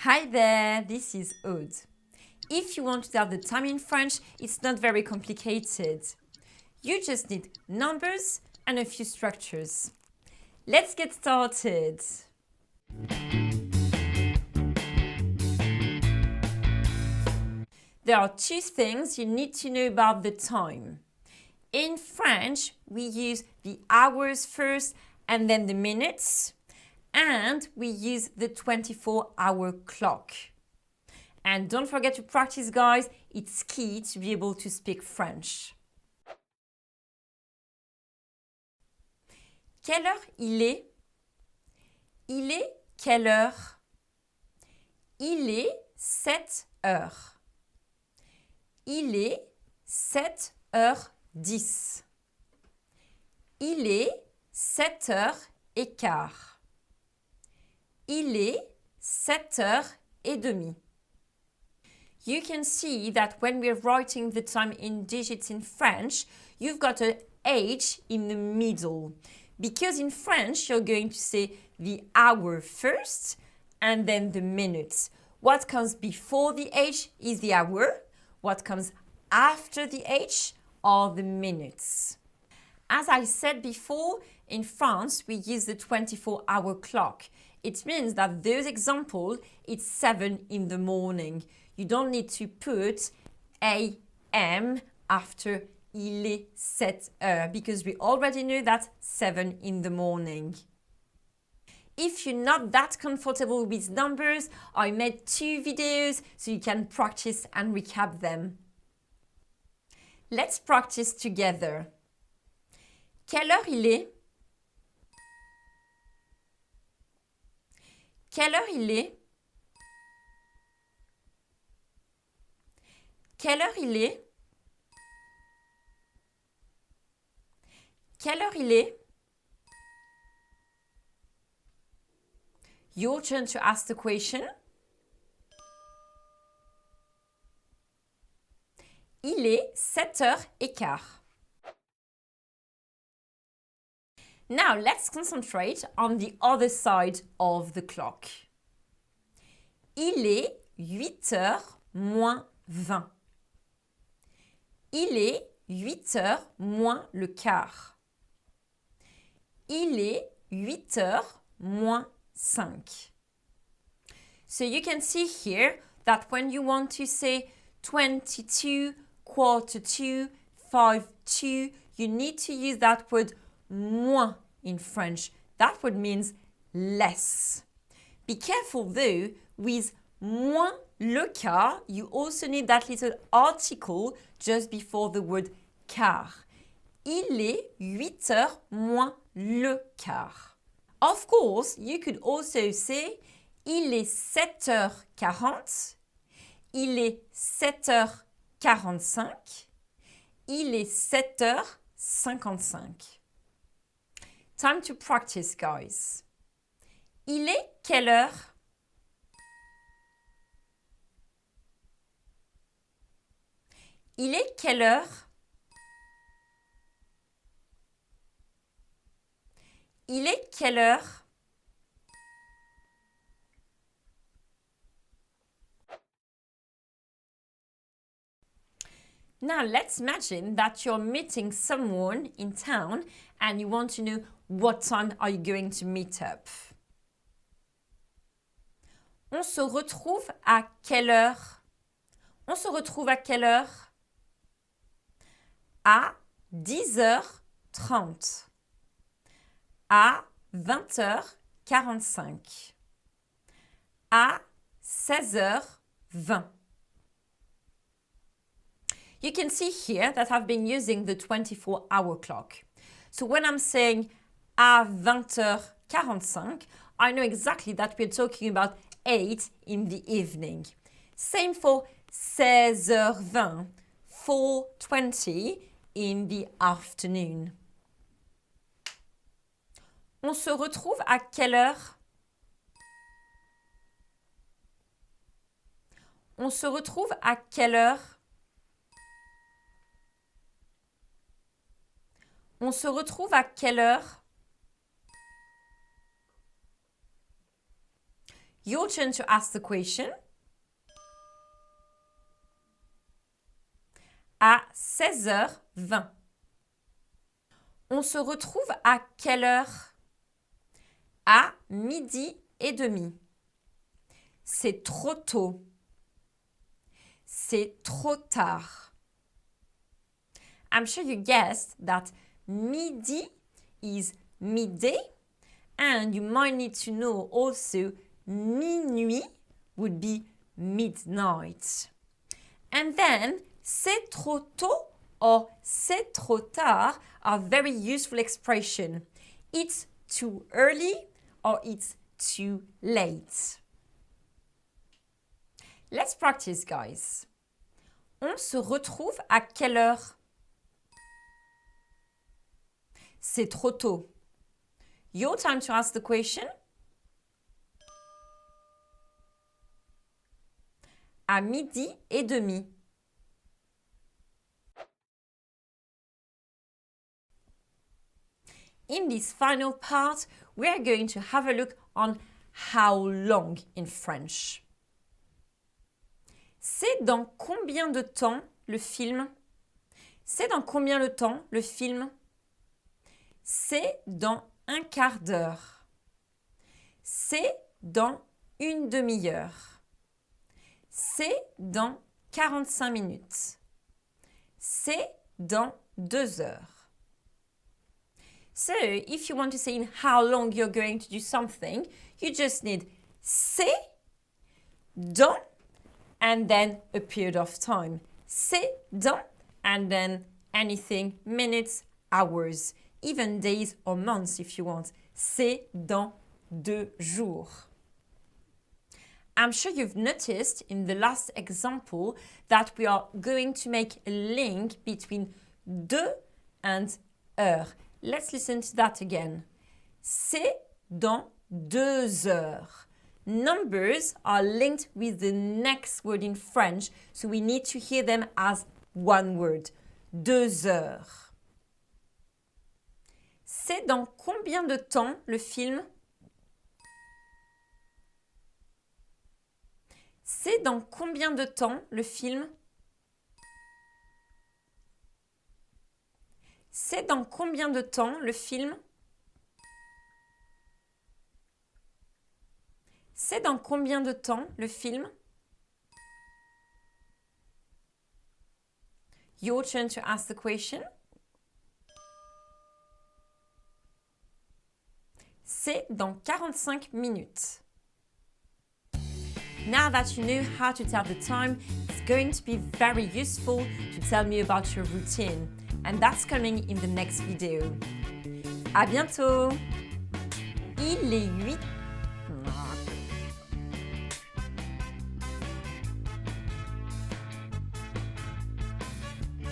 Hi there, this is Aude. If you want to tell the time in French, it's not very complicated. You just need numbers and a few structures. Let's get started. There are two things you need to know about the time. In French, we use the hours first and then the minutes, and we use the 24-hour clock. And don't forget to practice, guys. It's key to be able to speak French. Quelle heure il est? Il est quelle heure? Il est 7 heures. Il est 7h10. Il est 7h15. Il est 7h30. You can see that when we're writing the time in digits in French, you've got an H in the middle. Because in French, you're going to say the hour first and then the minutes. What comes before the H is the hour. What comes after the H are the minutes. As I said before, in France, we use the 24-hour clock. It means that those examples, it's 7 in the morning. You don't need to put AM after il est 7 heures because we already know that's 7 in the morning. If you're not that comfortable with numbers, I made 2 videos so you can practice and recap them. Let's practice together. Quelle heure il est? Quelle heure il est? Quelle heure il est? Quelle heure il est? Your turn to ask the question. Il est 7h15. Now let's concentrate on the other side of the clock. Il est 8h moins 20. Il est 8h moins le quart. Il est 8h moins 5. So you can see here that when you want to say 22, quarter to, 5-2, you need to use that word moins in French. That word means less. Be careful though, with moins le quart, you also need that little article just before the word quart. Il est 8h moins le quart. Of course, you could also say il est 7h40, il est 7h45, il est 7h55. Time to practice, guys. Il est quelle heure? Il est quelle heure? Il est quelle heure? Now let's imagine that you're meeting someone in town and you want to know what time are you going to meet up. On se retrouve à quelle heure? On se retrouve à quelle heure? À 10h30. À 20h45. À 16h20. You can see here that I've been using the 24-hour clock. So when I'm saying à 20h45, I know exactly that we're talking about 8 in the evening. Same for 16h20, 4:20 in the afternoon. On se retrouve à quelle heure? On se retrouve à quelle heure? On se retrouve à quelle heure? Your turn to ask the question. À 16h20. On se retrouve à quelle heure? À 12h30. C'est trop tôt. C'est trop tard. I'm sure you guessed that midi is midday, and you might need to know also minuit would be midnight. And then c'est trop tôt or c'est trop tard are very useful expressions. It's too early or it's too late. Let's practice, guys. On se retrouve à quelle heure? C'est trop tôt. Your time to ask the question. À 12h30. In this final part, we are going to have a look on how long in French. C'est dans combien de temps le film? C'est dans combien de temps le film? C'est dans un quart d'heure. C'est dans une demi-heure. C'est dans 45 minutes. C'est dans 2 heures. So, if you want to say in how long you're going to do something, you just need c'est, dans, and then a period of time. C'est dans, and then anything, minutes, hours, even days or months if you want. C'est dans 2 jours. I'm sure you've noticed in the last example that we are going to make a link between de and heure. Let's listen to that again. C'est dans 2 heures. Numbers are linked with the next word in French, so we need to hear them as one word. 2 heures. C'est dans combien de temps le film? C'est dans combien de temps le film? C'est dans combien de temps le film? C'est dans combien de temps le film? Your turn to ask the question. C'est dans 45 minutes. Now that you know how to tell the time, it's going to be very useful to tell me about your routine. And that's coming in the next video. À bientôt! Il est 8